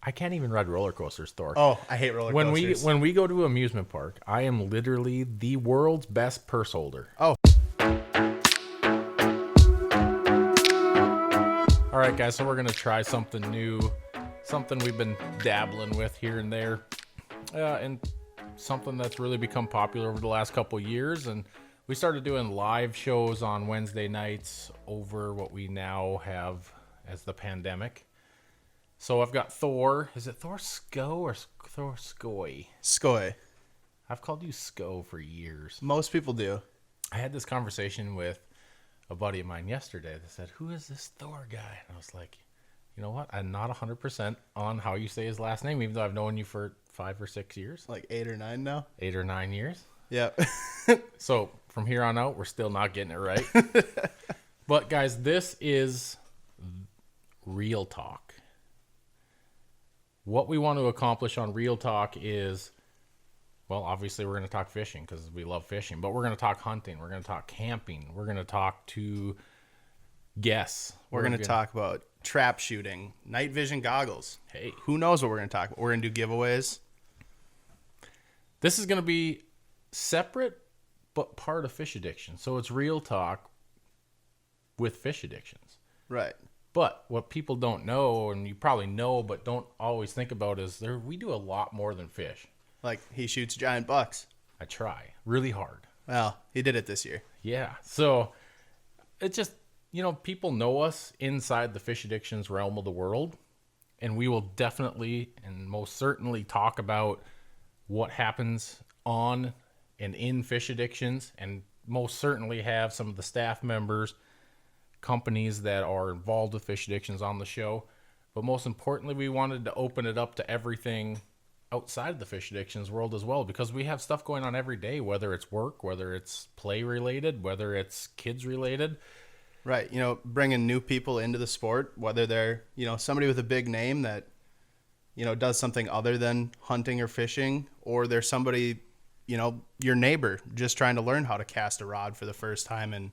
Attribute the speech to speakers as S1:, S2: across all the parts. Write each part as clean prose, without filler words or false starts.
S1: I can't even ride roller coasters, Thor.
S2: Oh, I hate roller coasters.
S1: When we go to an amusement park, I am literally the world's best purse holder.
S2: Oh.
S1: All right, guys, so we're going to try something new, something we've been dabbling with here and there, and something that's really become popular over the last couple years. And we started doing live shows on Wednesday nights over what we now have as the pandemic. So I've got Thor. Is it Thor Sko or Thor Skoy?
S2: Skoy.
S1: I've called you Sko for years.
S2: Most people do.
S1: I had this conversation with a buddy of mine yesterday that said, who is this Thor guy? And I was like, you know what? I'm not 100% on how you say his last name, even though I've known you for 5 or 6 years.
S2: Like 8 or 9 now?
S1: 8 or 9 years.
S2: Yep.
S1: So from here on out, we're still not getting it right. But guys, this is Real Talk. What we want to accomplish on Real Talk is, well, obviously we're going to talk fishing because we love fishing, but we're going to talk hunting. We're going to talk camping. We're going to talk to guests.
S2: We're going to talk about trap shooting, night vision goggles.
S1: Hey.
S2: Who knows what we're going to talk about? We're going to do giveaways.
S1: This is going to be separate, but part of Fish Addiction. So it's Real Talk with Fish Addictions.
S2: Right.
S1: But what people don't know, and you probably know, but don't always think about, is we do a lot more than fish.
S2: Like, he shoots giant bucks.
S1: I try really hard.
S2: Well, he did it this year.
S1: Yeah. So it just, people know us inside the Fish Addictions realm of the world. And we will definitely and most certainly talk about what happens on and in Fish Addictions, and most certainly have some of the staff members, companies that are involved with Fish Addictions on the show. But most importantly, we wanted to open it up to everything outside of the Fish Addictions world as well, because we have stuff going on every day, whether it's work, whether it's play related, whether it's kids related.
S2: Right. Bringing new people into the sport, whether they're, somebody with a big name that, does something other than hunting or fishing, or there's somebody, your neighbor just trying to learn how to cast a rod for the first time and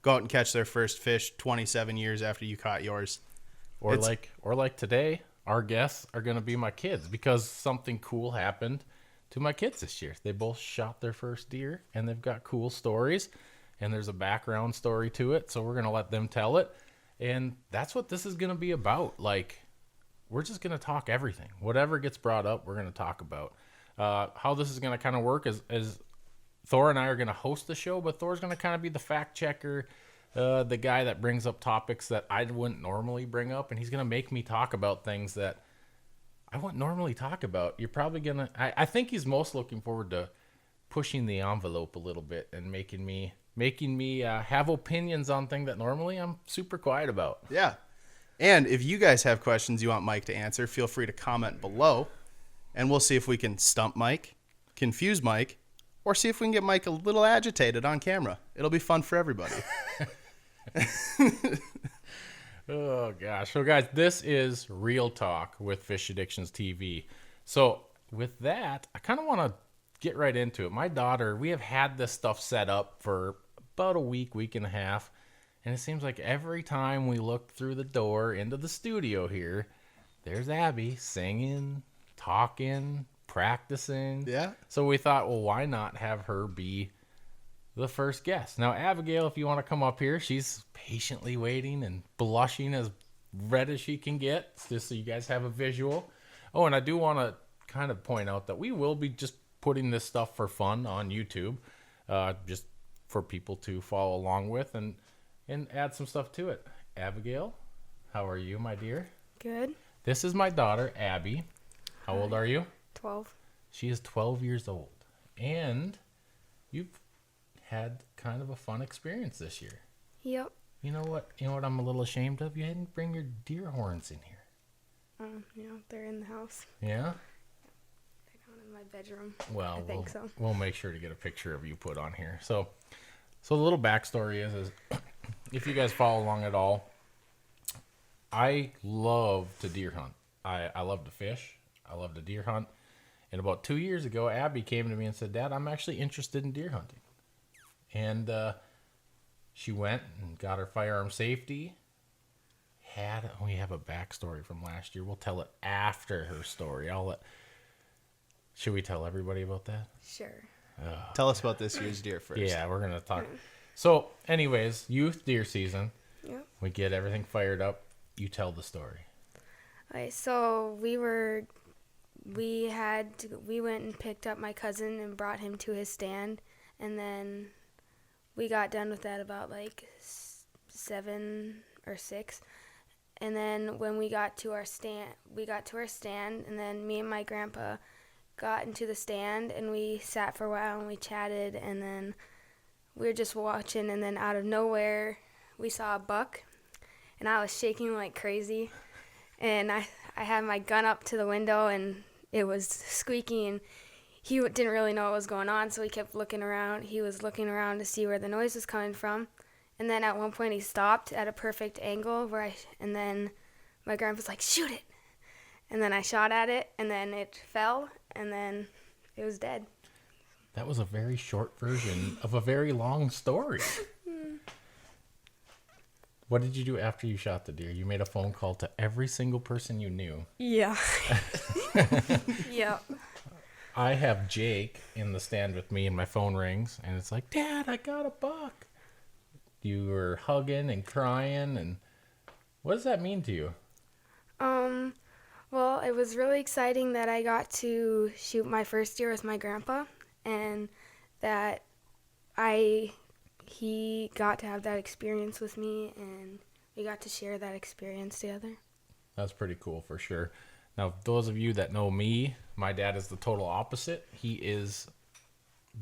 S2: go out and catch their first fish 27 years after you caught yours.
S1: Or like today, our guests are going to be my kids, because something cool happened to my kids this year. They both shot their first deer, and they've got cool stories, and there's a background story to it. So we're going to let them tell it. And that's what this is going to be about. Like, we're just going to talk everything. Whatever gets brought up, we're going to talk about. How this is going to kind of work is Thor and I are going to host the show, but Thor's going to kind of be the fact checker, the guy that brings up topics that I wouldn't normally bring up, and he's going to make me talk about things that I wouldn't normally talk about. You're probably going to... I think he's most looking forward to pushing the envelope a little bit and making me have opinions on things that normally I'm super quiet about.
S2: Yeah. And if you guys have questions you want Mike to answer, feel free to comment below, and we'll see if we can stump Mike, confuse Mike, or see if we can get Mike a little agitated on camera. It'll be fun for everybody.
S1: Oh, gosh. So, guys, this is Real Talk with Fish Addictions TV. So, with that, I kind of want to get right into it. My daughter, we have had this stuff set up for about a week and a half, and it seems like every time we look through the door into the studio here, there's Abby singing, talking, practicing.
S2: Yeah.
S1: So we thought, well, why not have her be the first guest? Now, Abigail, if you want to come up here, she's patiently waiting and blushing as red as she can get, just so you guys have a visual. Oh, and I do want to kind of point out that we will be just putting this stuff for fun on YouTube, just for people to follow along with and add some stuff to it. Abigail, how are you, my dear?
S3: Good.
S1: This is my daughter, Abby. How old are you?
S3: 12.
S1: She is 12 years old. And you've had kind of a fun experience this year.
S3: Yep.
S1: You know what I'm a little ashamed of? You didn't bring your deer horns in here.
S3: They're in the house.
S1: Yeah?
S3: They're down in my bedroom.
S1: Well,
S3: I think so.
S1: We'll make sure to get a picture of you put on here. So the little backstory is if you guys follow along at all, I love to deer hunt. I love to fish. I love to deer hunt. And about 2 years ago, Abby came to me and said, Dad, I'm actually interested in deer hunting. And she went and got her firearm safety, we have a backstory from last year. We'll tell it after her story. Should we tell everybody about that?
S3: Sure.
S2: Tell us about this year's deer first.
S1: Yeah, we're going to talk. So, anyways, youth deer season.
S3: Yep.
S1: We get everything fired up. You tell the story.
S3: Okay, so we went and picked up my cousin and brought him to his stand, and then we got done with that about like 7 or 6. And then when we got to our stand, and then me and my grandpa got into the stand, and we sat for a while and we chatted, and then we were just watching, and then out of nowhere we saw a buck, and I was shaking like crazy, and I had my gun up to the window, and it was squeaky, and he didn't really know what was going on, so he kept looking around. He was looking around to see where the noise was coming from, and then at one point he stopped at a perfect angle and then my grandpa's like, shoot it, and then I shot at it, and then it fell, and then it was dead.
S1: That was a very short version of a very long story. What did you do after you shot the deer? You made a phone call to every single person you knew.
S3: Yeah. Yep.
S1: I have Jake in the stand with me, and my phone rings, and it's like, Dad, I got a buck. You were hugging and crying, and what does that mean to you?
S3: Well, it was really exciting that I got to shoot my first deer with my grandpa, and that he got to have that experience with me, and we got to share that experience together.
S1: That's pretty cool for sure. Now, those of you that know me, my dad is the total opposite. He is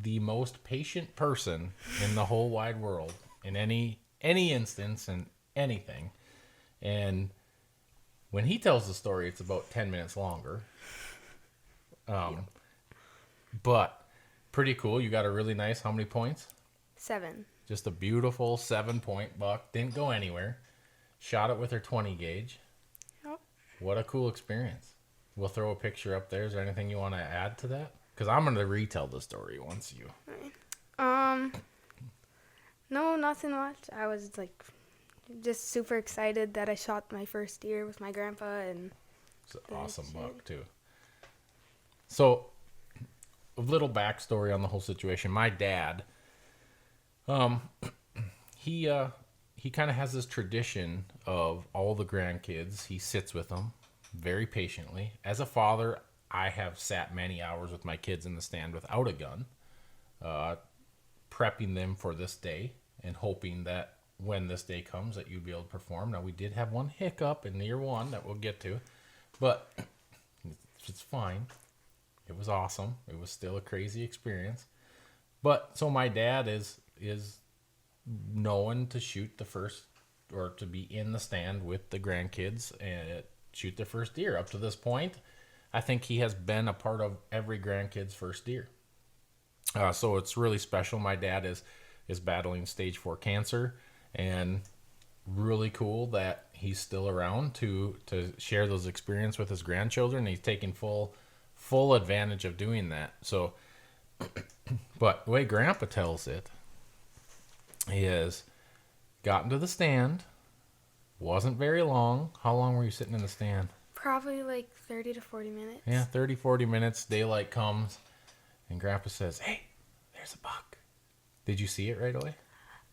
S1: the most patient person in the whole wide world in any instance and anything. And when he tells the story, it's about 10 minutes longer. But pretty cool. You got a really nice, how many points?
S3: 7.
S1: Just a beautiful 7-point buck. Didn't go anywhere. Shot it with her 20 gauge.
S3: Yep.
S1: What a cool experience. We'll throw a picture up there. Is there anything you want to add to that? Because I'm going to retell the story once you...
S3: No, nothing much. I was like just super excited that I shot my first deer with my grandpa, and
S1: It's an awesome buck, too. So, a little backstory on the whole situation. My dad, he kind of has this tradition of all the grandkids. He sits with them very patiently. As a father, I have sat many hours with my kids in the stand without a gun, prepping them for this day and hoping that when this day comes that you'd be able to perform. Now, we did have one hiccup in year 1 that we'll get to, but it's fine. It was awesome. It was still a crazy experience. But so my dad is known to shoot the first, or to be in the stand with the grandkids and shoot their first deer. Up to this point, I think he has been a part of every grandkid's first deer. So it's really special. My dad is battling stage 4 cancer, and really cool that he's still around to share those experiences with his grandchildren. He's taking full advantage of doing that. So, but the way Grandpa tells it, he has gotten to the stand, wasn't very long. How long were you sitting in the stand?
S3: probably like 30 to 40 minutes.
S1: Yeah, 30, 40 minutes. Daylight comes, and Grandpa says, "Hey, there's a buck." Did you see it right away?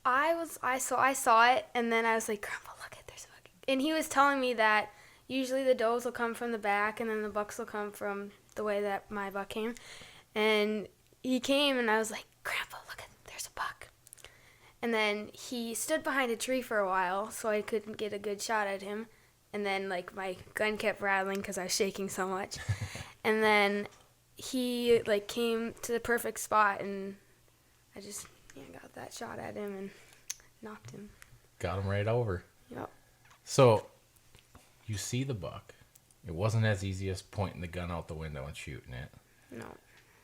S3: I saw it, and then I was like, Grandpa, look at there's a buck. And he was telling me that usually the does will come from the back, and then the bucks will come from the way that my buck came. And he came, and I was like, Grandpa, look at there's a buck. And then he stood behind a tree for a while, so I couldn't get a good shot at him. And then like my gun kept rattling because I was shaking so much. And then he like came to the perfect spot, and I just got that shot at him and knocked him.
S1: Got him right over.
S3: Yep.
S1: So, you see the buck. It wasn't as easy as pointing the gun out the window and shooting it.
S3: No.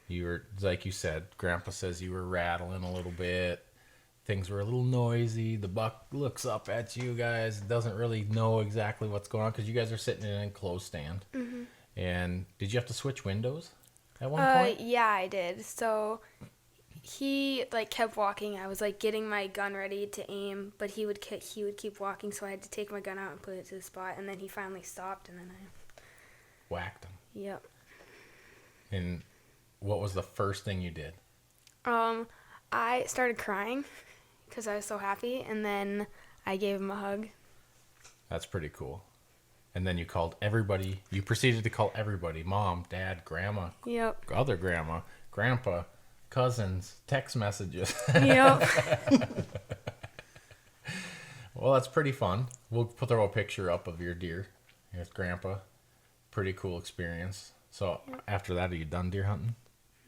S1: You were, like you said, Grandpa says you were rattling a little bit. Things were a little noisy. The buck looks up at you guys, doesn't really know exactly what's going on because you guys are sitting in an enclosed stand. Mm-hmm. And did you have to switch windows at one point?
S3: Yeah, I did. So he like kept walking. I was like getting my gun ready to aim, but he would keep walking, so I had to take my gun out and put it to the spot, and then he finally stopped, and then I.
S1: Whacked him.
S3: Yep.
S1: And what was the first thing you did?
S3: I started crying because I was so happy, and then I gave him a hug.
S1: That's pretty cool. And then you called everybody. You proceeded to call everybody: mom, dad, grandma,
S3: Yep.
S1: other grandma, grandpa, cousins, text messages.
S3: Yep.
S1: Well, that's pretty fun. We'll throw a picture up of your deer with grandpa. Pretty cool experience. So after that, are you done deer hunting?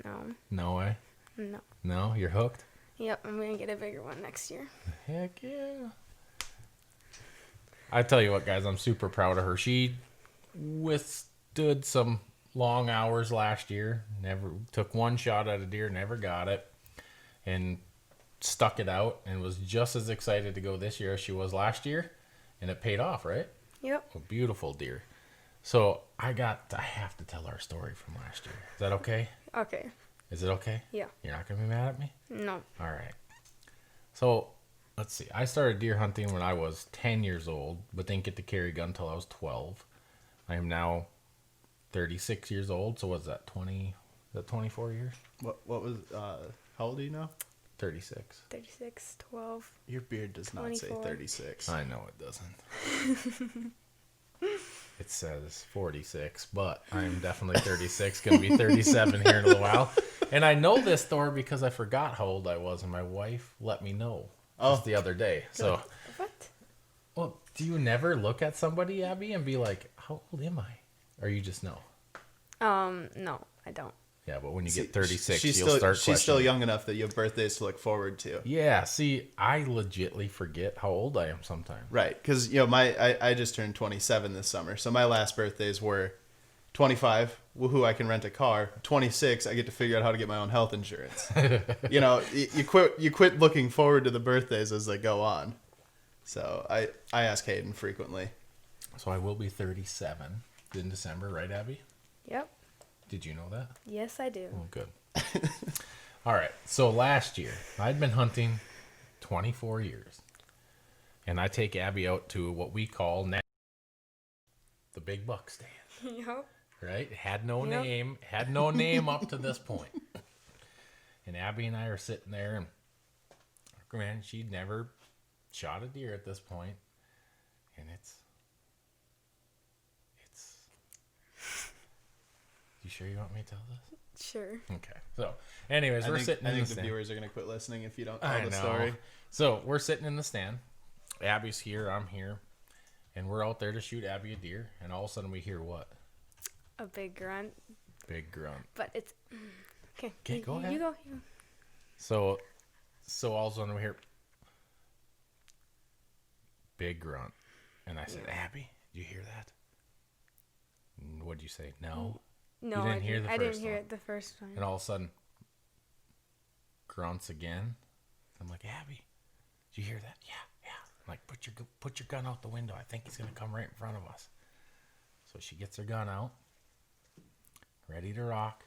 S3: No.
S1: No way.
S3: No.
S1: No, you're hooked.
S3: Yep. I'm gonna get a bigger one next year.
S1: Heck yeah. I tell you what, guys, I'm super proud of her. She withstood some long hours last year. Never took one shot at a deer, never got it, and stuck it out, and was just as excited to go this year as she was last year, and it paid off, right?
S3: Yep.
S1: A beautiful deer. So I have to tell our story from last year. Is that okay?
S3: Okay.
S1: Is it okay?
S3: Yeah.
S1: You're not gonna be mad at me?
S3: No.
S1: All right. So let's see. I started deer hunting when I was 10 years old, but didn't get to carry a gun until I was 12. I am now 36 years old. So what's that? 20? Is that 24 years?
S2: What was how old are you now?
S1: 36.
S3: 36, 12.
S2: Your beard does not say
S3: 24.
S2: 36.
S1: I know it doesn't. It says 46, but I'm definitely 36. Going to be 37 here in a little while. And I know this, Thor, because I forgot how old I was, and my wife let me know just the other day. So,
S3: What?
S1: well, do you never look at somebody, Abby, and be like, how old am I? Or you just know?
S3: No, I don't.
S1: Yeah, but when you
S2: See,
S1: get 36,
S2: she's
S1: you'll
S2: still,
S1: start
S2: she's still
S1: questioning.
S2: young enough that you have birthdays to look forward to.
S1: Yeah, see, I legitly forget how old I am sometimes.
S2: Right, because I just turned 27 this summer, so my last birthdays were 25, woohoo, I can rent a car. 26, I get to figure out how to get my own health insurance. You quit looking forward to the birthdays as they go on. So I ask Hayden frequently.
S1: So I will be 37 in December, right, Abby?
S3: Yep.
S1: Did you know that?
S3: Yes, I do.
S1: Oh, good. All right. So last year, I'd been hunting 24 years. And I take Abby out to what we call the big buck stand.
S3: Yep.
S1: Right? It had no
S3: Yep.
S1: name. Had no name up to this point. And Abby and I are sitting there, and man, she'd never shot a deer at this point. And it's you sure you want me to tell this?
S3: Sure.
S1: Okay. So, anyways, we're sitting
S2: I
S1: in
S2: think
S1: the
S2: the
S1: stand.
S2: viewers are going to quit listening if you don't tell
S1: I
S2: the
S1: know.
S2: story.
S1: So, we're sitting in the stand. Abby's here, I'm here. And we're out there to shoot Abby a deer. And all of a sudden we hear what?
S3: A big grunt,
S1: Big grunt.
S3: but it's okay.
S1: Okay, go ahead.
S3: You go.
S1: So all of a sudden we hear big grunt. And I said, Abby, did you hear that? And what'd you say? No.
S3: No,
S1: You didn't hear the
S3: I didn't
S1: first
S3: hear
S1: one.
S3: it the first time.
S1: And all of a sudden, grunts again. I'm like, Abby, did you hear that? Yeah. I'm like, put your gun out the window. I think he's gonna come right in front of us. So she gets her gun out, ready to rock.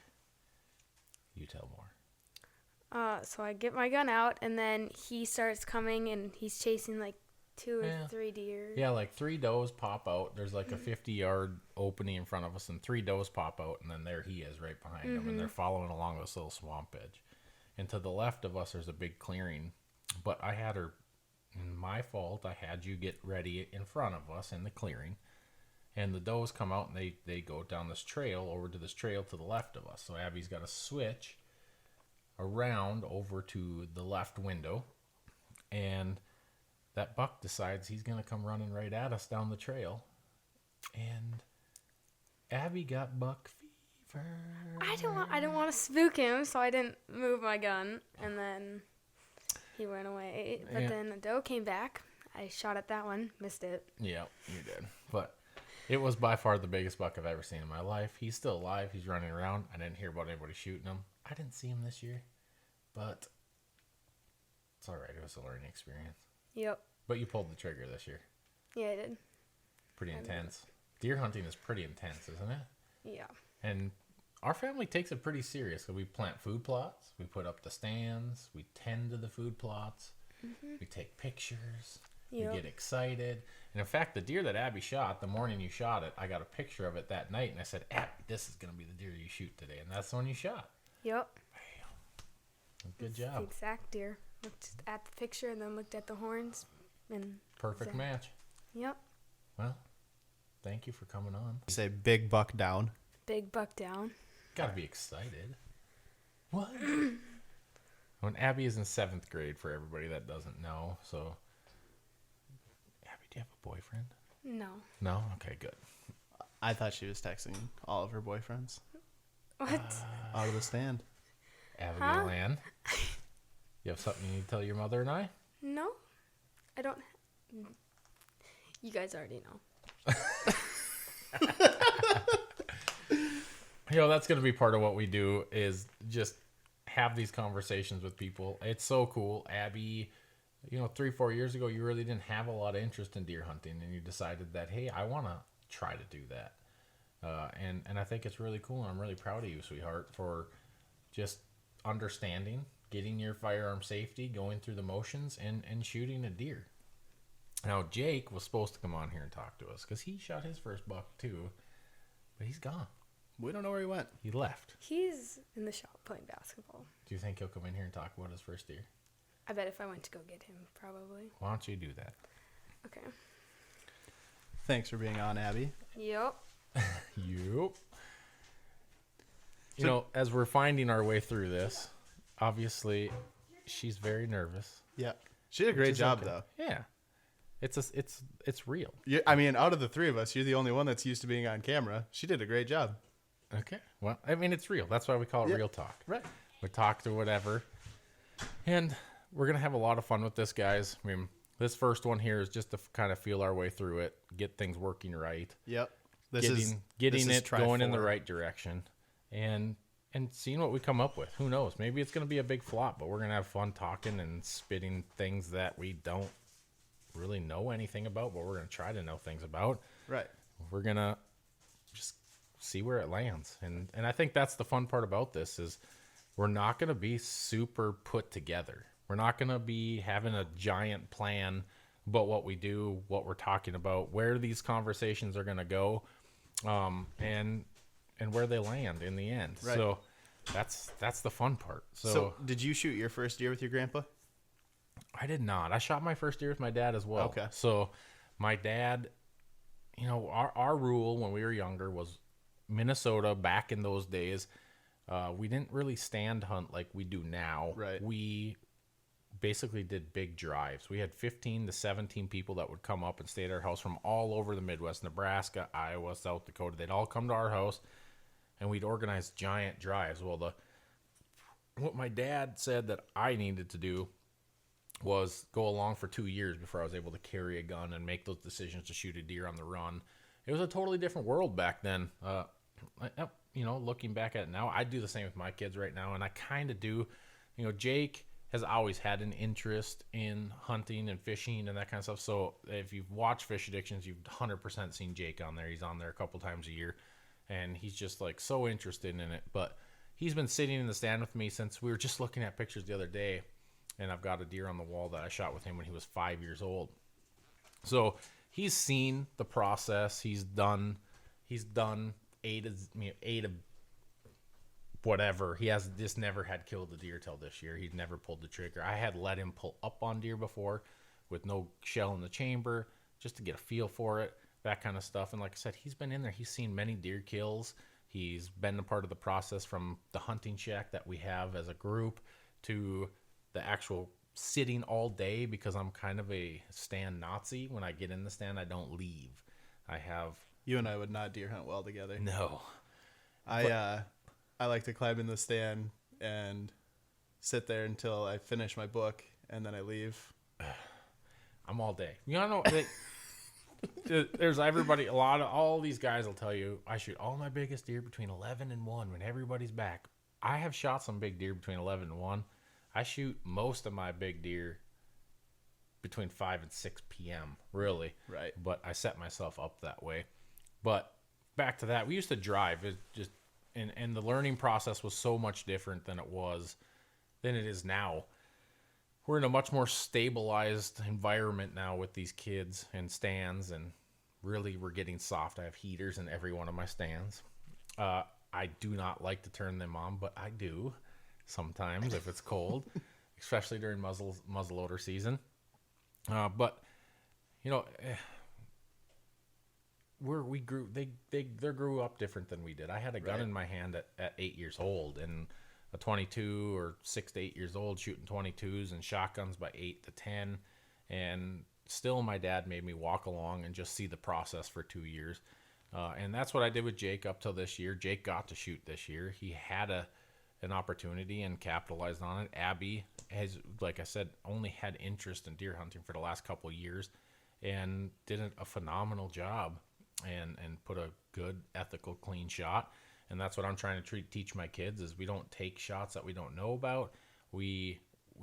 S1: You tell more.
S3: So I get my gun out, and then he starts coming, and he's chasing like 2 or 3 deer.
S1: Yeah, like 3 does pop out. There's like a 50-yard opening in front of us, and 3 does pop out, and then there he is right behind them, and they're following along this little swamp edge. And to the left of us, there's a big clearing. But I had her, my fault, I had you get ready in front of us in the clearing. And the does come out, and they go down this trail, over to this trail to the left of us. So Abby's got to switch around over to the left window, and that buck decides he's going to come running right at us down the trail. And Abby got buck fever.
S3: I didn't want to spook him, so I didn't move my gun, and then he went away. But
S1: Yeah.
S3: then a doe came back. I shot at that one, missed it.
S1: Yeah, you did. But it was by far the biggest buck I've ever seen in my life. He's still alive. He's running around. I didn't hear about anybody shooting him. I didn't see him this year, but it's all right. It was a learning experience.
S3: Yep.
S1: But you pulled the trigger this year.
S3: Yeah, I did.
S1: Pretty intense. Deer hunting is pretty intense, isn't it?
S3: Yeah.
S1: And our family takes it pretty serious. So we plant food plots, we put up the stands, we tend to the food plots, we take pictures,
S3: Yep.
S1: we get excited. And in fact, the deer that Abby shot, the morning you shot it, I got a picture of it that night, and I said, Abby, this is going to be the deer you shoot today. And that's the one you shot.
S3: Yep.
S1: Good
S3: The
S1: job.
S3: exact deer. Looked at the picture and then looked at the horns. And
S1: Perfect match.
S3: yep.
S1: Well, thank you for coming on.
S2: Say big buck down.
S3: Big buck down.
S1: Gotta be excited. What? When Abby is in 7th grade, for everybody that doesn't know. So, Abby, do you have a boyfriend?
S3: No.
S1: No? Okay, good.
S2: I thought she was texting all of her boyfriends
S3: What?
S2: out of the stand.
S1: Abigail
S3: Huh?
S1: Ann, you have something you need to tell your mother and I?
S3: No. I don't. You guys already know.
S1: You know, that's going to be part of what we do is just have these conversations with people. It's so cool. Abby, 3-4 years ago, you really didn't have a lot of interest in deer hunting, and you decided that, hey, I want to try to do that. And I think it's really cool, and I'm really proud of you, sweetheart, for just understanding, getting your firearm safety, going through the motions, and shooting a deer. Now, Jake was supposed to come on here and talk to us because he shot his first buck too, but he's gone.
S2: We don't know where he went.
S1: He left.
S3: He's in the shop playing basketball.
S1: Do you think he'll come in here and talk about his first deer?
S3: I bet if I went to go get him, probably.
S1: Why don't you do that?
S3: Okay.
S2: Thanks for being on, Abby.
S3: Yep.
S1: Yup. As we're finding our way through this, obviously, she's very nervous.
S2: Yeah. She did a great
S1: is
S2: job,
S1: okay.
S2: though.
S1: Yeah, it's real.
S2: I mean, out of the three of us, you're the only one that's used to being on camera. She did a great job.
S1: Okay. Well, I mean, it's real. That's why we call it
S2: Yeah.
S1: real talk.
S2: Right.
S1: We talk to whatever, and we're gonna have a lot of fun with this, guys. I mean, this first one here is just to kind of feel our way through it, get things working right,
S2: Yep.
S1: getting
S2: this is
S1: it
S2: try
S1: going in the
S2: 4.
S1: right direction, and seeing what we come up with. Who knows? Maybe it's gonna be a big flop, but we're gonna have fun talking and spitting things that we don't really know anything about, but we're gonna try to know things about.
S2: Right.
S1: We're gonna just see where it lands, and I think that's the fun part about this is we're not gonna be super put together. We're not gonna be having a giant plan about what we do, what we're talking about, where these conversations are gonna go, and where they land in the end.
S2: Right.
S1: So that's the fun part.
S2: So, did you shoot your first deer with your grandpa?
S1: I did not. I shot my first deer with my dad as well.
S2: Okay.
S1: So my dad, our rule when we were younger was Minnesota back in those days. We didn't really stand hunt like we do now.
S2: Right.
S1: We basically did big drives. We had 15 to 17 people that would come up and stay at our house from all over the Midwest, Nebraska, Iowa, South Dakota. They'd all come to our house, and we'd organize giant drives. Well, what my dad said that I needed to do was go along for 2 years before I was able to carry a gun and make those decisions to shoot a deer on the run. It was a totally different world back then. Looking back at it now, I do the same with my kids right now, and I kind of do. Jake has always had an interest in hunting and fishing and that kind of stuff. So if you've watched Fish Addictions, you've 100% seen Jake on there. He's on there a couple times a year, and he's just like so interested in it. But he's been sitting in the stand with me since we were just looking at pictures the other day, and I've got a deer on the wall that I shot with him when he was 5 years old. So he's seen the process. He's done eight of whatever. He has just never had killed a deer till this year. He's never pulled the trigger. I had let him pull up on deer before with no shell in the chamber just to get a feel for it, that kind of stuff. And like I said, he's been in there. He's seen many deer kills. He's been a part of the process from the hunting shack that we have as a group to the actual sitting all day, because I'm kind of a stand Nazi. When I get in the stand, I don't leave.
S2: You and I would not deer hunt well together.
S1: No.
S2: I like to climb in the stand and sit there until I finish my book, and then I leave.
S1: I'm all day. There's everybody, all these guys will tell you, I shoot all my biggest deer between 11 and 1 when everybody's back. I have shot some big deer between 11 and 1. I shoot most of my big deer between 5 and 6 p.m., really.
S2: Right.
S1: But I set myself up that way. But back to that, we used to drive. and the learning process was so much different than it is now. We're in a much more stabilized environment now with these kids and stands, and really we're getting soft. I have heaters in every one of my stands. I do not like to turn them on, but I do sometimes if it's cold, especially during muzzleloader season. But you know, we grew they grew up different than we did. I had a gun in my hand at 8 years old, and a 22, or 6 to 8 years old, shooting 22s and shotguns by 8 to 10, and still my dad made me walk along and just see the process for 2 years. And that's what I did with Jake up till this year. Jake got to shoot this year. He had an opportunity and capitalized on it. Abby has, like I said, only had interest in deer hunting for the last couple of years, and did a phenomenal job, and put a good, ethical, clean shot. And that's what I'm trying to teach my kids, is we don't take shots that we don't know about. We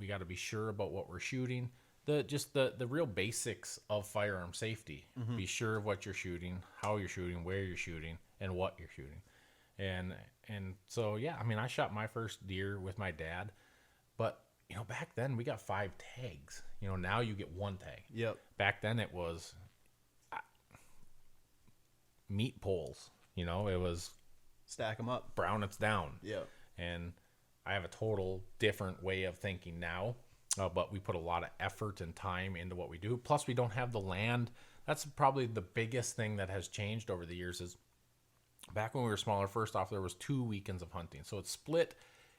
S1: got to be sure about what we're shooting. The real basics of firearm safety. Mm-hmm. Be sure of what you're shooting, how you're shooting, where you're shooting, and what you're shooting. And so, yeah, I mean, I shot my first deer with my dad, but you know, back then we got 5 tags. You know, now you get 1 tag.
S2: Yep.
S1: Back then it was meat poles. You know, it was
S2: stack them up,
S1: brown it's down.
S2: Yep.
S1: And I have a total different way of thinking now, but we put a lot of effort and time into what we do. Plus, we don't have the land. That's probably the biggest thing that has changed over the years. Is back when we were smaller, first off, there was 2 weekends of hunting, so it split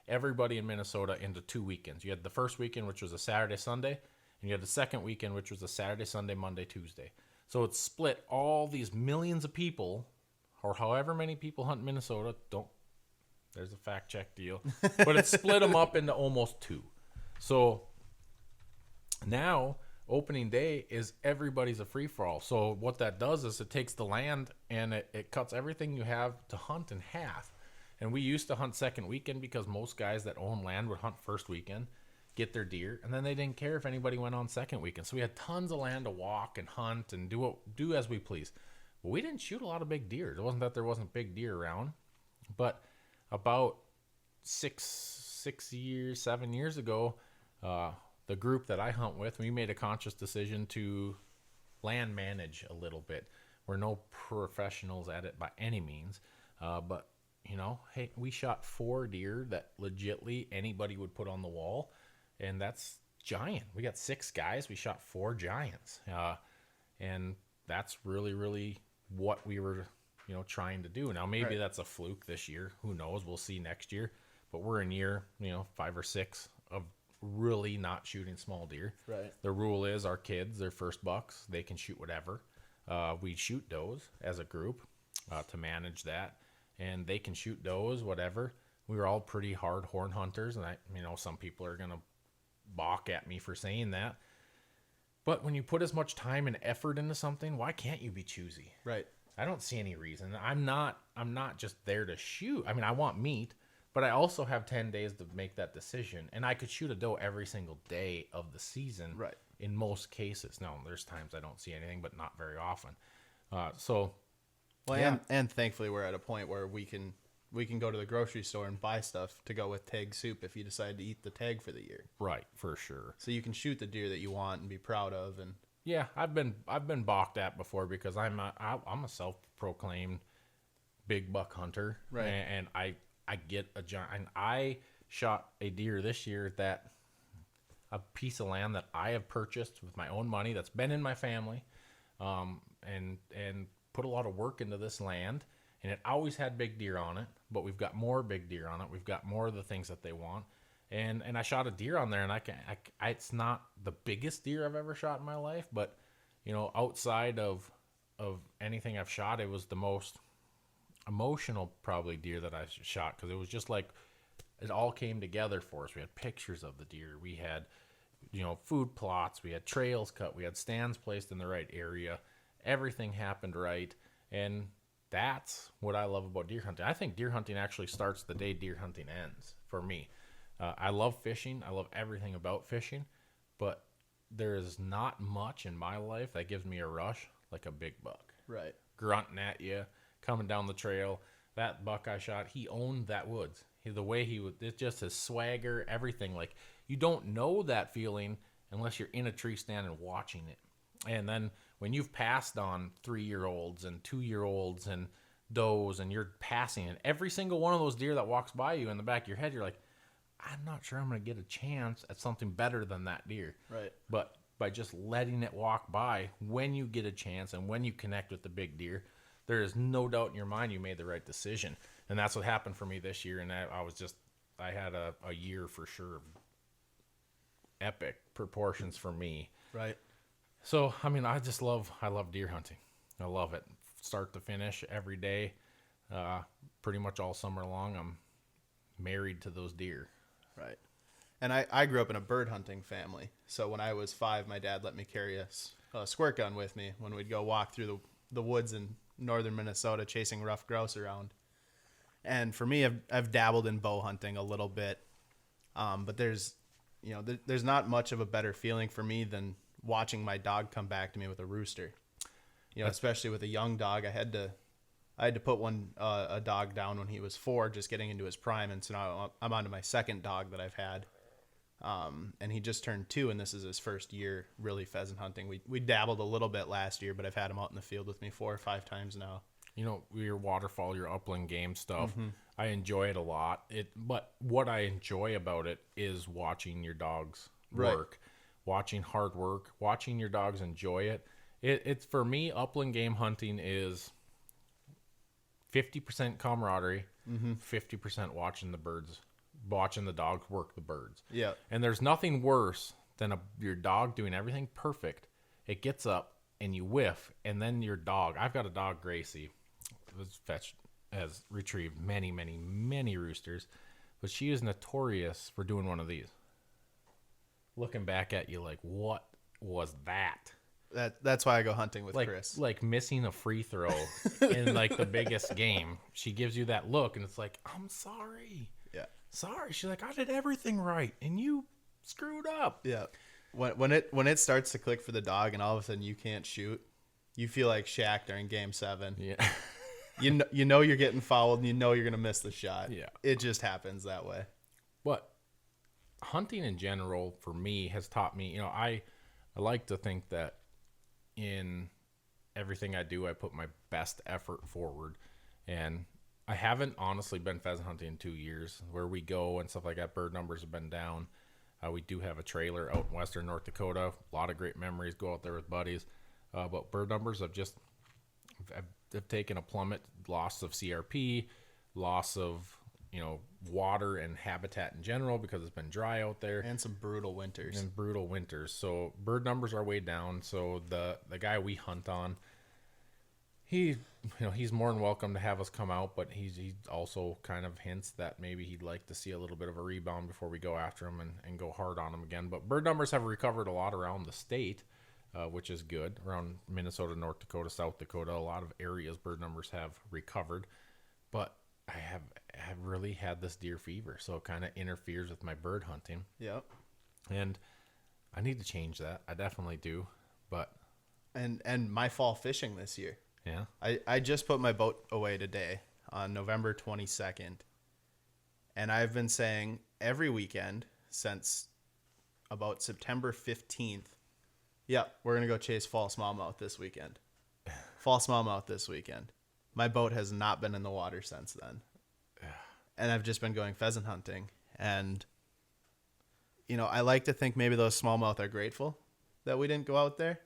S1: everybody in Minnesota into 2 weekends. You had the first weekend, which was a Saturday, Sunday, and you had the second weekend, which was a Saturday, Sunday, Monday, Tuesday. So it split all these millions of people, or however many people hunt in Minnesota. There's a fact check deal, but it split them up into almost 2. So now opening day is everybody's a free for all. So what that does is it takes the land and it cuts everything you have to hunt in half. And we used to hunt second weekend because most guys that own land would hunt first weekend, get their deer, and then they didn't care if anybody went on second weekend. So we had tons of land to walk and hunt and do as we please. But we didn't shoot a lot of big deer. It wasn't that there wasn't big deer around, but about 7 years ago, the group that I hunt with, we made a conscious decision to land manage a little bit. We're no professionals at it by any means, but you know, hey, we shot 4 deer that legitly anybody would put on the wall, and that's giant. We got 6 guys. We shot 4 giants, and that's really, really what we were, you know, trying to do. Now maybe that's a fluke this year. Who knows? We'll see next year. But we're in year, 5 or 6 of really not shooting small deer.
S2: Right.
S1: The rule is our kids, their first bucks, they can shoot whatever. We shoot does as a group to manage that, and they can shoot does, whatever. We were all pretty hard horn hunters, and some people are gonna balk at me for saying that. But when you put as much time and effort into something, why can't you be choosy?
S2: Right.
S1: I don't see any reason. I'm not just there to shoot. I mean, I want meat, but I also have 10 days to make that decision. And I could shoot a doe every single day of the season.
S2: Right.
S1: In most cases. Now, there's times I don't see anything, but not very often.
S2: And thankfully we're at a point where we can go to the grocery store and buy stuff to go with tag soup if you decide to eat the tag for the year.
S1: Right, for sure.
S2: So you can shoot the deer that you want and be proud of. And
S1: yeah, I've been balked at before because I'm a self-proclaimed big buck hunter.
S2: Right.
S1: And I get a giant. And I shot a deer this year a piece of land that I have purchased with my own money that's been in my family, and put a lot of work into this land, and it always had big deer on it, but we've got more big deer on it. We've got more of the things that they want. And I shot a deer on there, and it's not the biggest deer I've ever shot in my life, but outside of anything I've shot, it was the most emotional probably deer that I shot, because it was just like it all came together for us. We had pictures of the deer, we had food plots, we had trails cut, we had stands placed in the right area, everything happened right. And that's what I love about deer hunting. I think deer hunting actually starts the day deer hunting ends for me. I love fishing. I love everything about fishing, but there is not much in my life that gives me a rush like a big buck.
S2: Right.
S1: Grunting at you, coming down the trail. that buck I shot, he owned that woods. The way he would, it's just his swagger, everything. Like, you don't know that feeling unless you're in a tree stand and watching it. And then when you've passed on 3-year-olds and 2-year-olds and does, and you're passing it, every single one of those deer that walks by you in the back of your head, you're like, I'm not sure I'm going to get a chance at something better than that deer.
S2: Right.
S1: But by just letting it walk by, when you get a chance and when you connect with the big deer, there is no doubt in your mind you made the right decision. And that's what happened for me this year. And I had a year for sure of epic proportions for me.
S2: Right.
S1: So, I mean, I love deer hunting. I love it. Start to finish every day. Pretty much all summer long, I'm married to those deer.
S2: Right. And I grew up in a bird hunting family. So when I was 5, my dad let me carry a squirt gun with me when we'd go walk through the woods in northern Minnesota chasing rough grouse around. And for me, I've dabbled in bow hunting a little bit. But there's not much of a better feeling for me than watching my dog come back to me with a rooster. Especially with a young dog. I had to put a dog down when he was 4, just getting into his prime, and so now I'm on to my second dog that I've had, and he just turned 2, and this is his first year really pheasant hunting. We dabbled a little bit last year, but I've had him out in the field with me 4 or 5 times now.
S1: Your waterfowl, your upland game stuff, I enjoy it a lot. But what I enjoy about it is watching your dogs work, watching hard work, watching your dogs enjoy it. It's for me, upland game hunting is 50% camaraderie, 50% watching the birds, watching the dogs work the birds.
S2: Yeah.
S1: And there's nothing worse than your dog doing everything perfect. It gets up and you whiff, and then your dog. I've got a dog, Gracie, has retrieved many, many, many roosters, but she is notorious for doing one of these. Looking back at you like, what was that?
S2: That's why I go hunting with Chris.
S1: Like missing a free throw in like the biggest game. She gives you that look, and it's like, I'm sorry.
S2: Yeah.
S1: Sorry. She's like, I did everything right, and you screwed up.
S2: Yeah. When it starts to click for the dog, and all of a sudden you can't shoot, you feel like Shaq during Game 7.
S1: Yeah.
S2: You know you're getting fouled, and you know you're gonna miss the shot.
S1: Yeah.
S2: It just happens that way.
S1: But hunting in general for me has taught me. I like to think that in everything I do, I put my best effort forward. And I haven't honestly been pheasant hunting in 2 years. Where we go and stuff like that, bird numbers have been down. We do have a trailer out in western North Dakota. A lot of great memories. Go out there with buddies. But bird numbers have taken a plummet. Loss of CRP, loss of water and habitat in general because it's been dry out there.
S2: And some brutal winters.
S1: So bird numbers are way down. So the guy we hunt on, he's more than welcome to have us come out, but he also kind of hints that maybe he'd like to see a little bit of a rebound before we go after him and go hard on him again. But bird numbers have recovered a lot around the state, which is good. Around Minnesota, North Dakota, South Dakota, a lot of areas bird numbers have recovered. But I have really had this deer fever, so it kind of interferes with my bird hunting.
S2: Yep.
S1: And I need to change that. I definitely do. But
S2: and my fall fishing this year.
S1: yeah.
S2: I just put my boat away today on November 22nd. And I've been saying every weekend since about September 15th, yeah, we're going to go chase fall smallmouth this weekend. Fall smallmouth this weekend. My boat has not been in the water since then. And I've just been going pheasant hunting. And, I like to think maybe those smallmouth are grateful that we didn't go out there.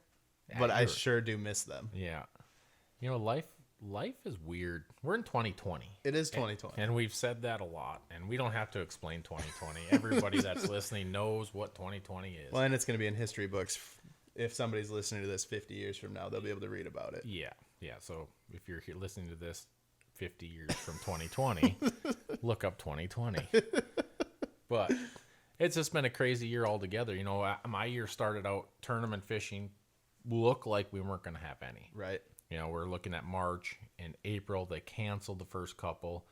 S2: But I sure do miss them.
S1: Yeah. Life is weird. We're in 2020.
S2: It is 2020.
S1: And we've said that a lot. And we don't have to explain 2020. Everybody that's listening knows what 2020 is.
S2: Well, and it's going to be in history books. If somebody's listening to this 50 years from now, they'll be able to read about it.
S1: Yeah. So if you're listening to this 50 years from 2020, look up 2020. But it's just been a crazy year altogether. My year started out tournament fishing, looked like we weren't going to have any.
S2: Right.
S1: We're looking at March and April. They canceled the first couple.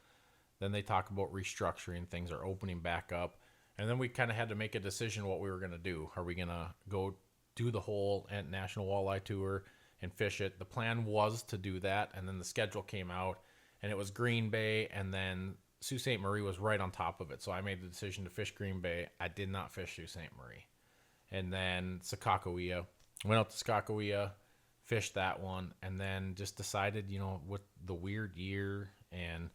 S1: Then they talk about restructuring. Things are opening back up. And then we kind of had to make a decision what we were going to do. Are we going to go do the whole National Walleye Tour and fish it? The plan was to do that. And then the schedule came out. and it was Green Bay, and then Sault Ste. Marie was right on top of it. So I made the decision to fish Green Bay. I did not fish Sault Ste. Marie. And then Sakakawea. Went out to Sakakawea, fished that one, and then just decided, with the weird year and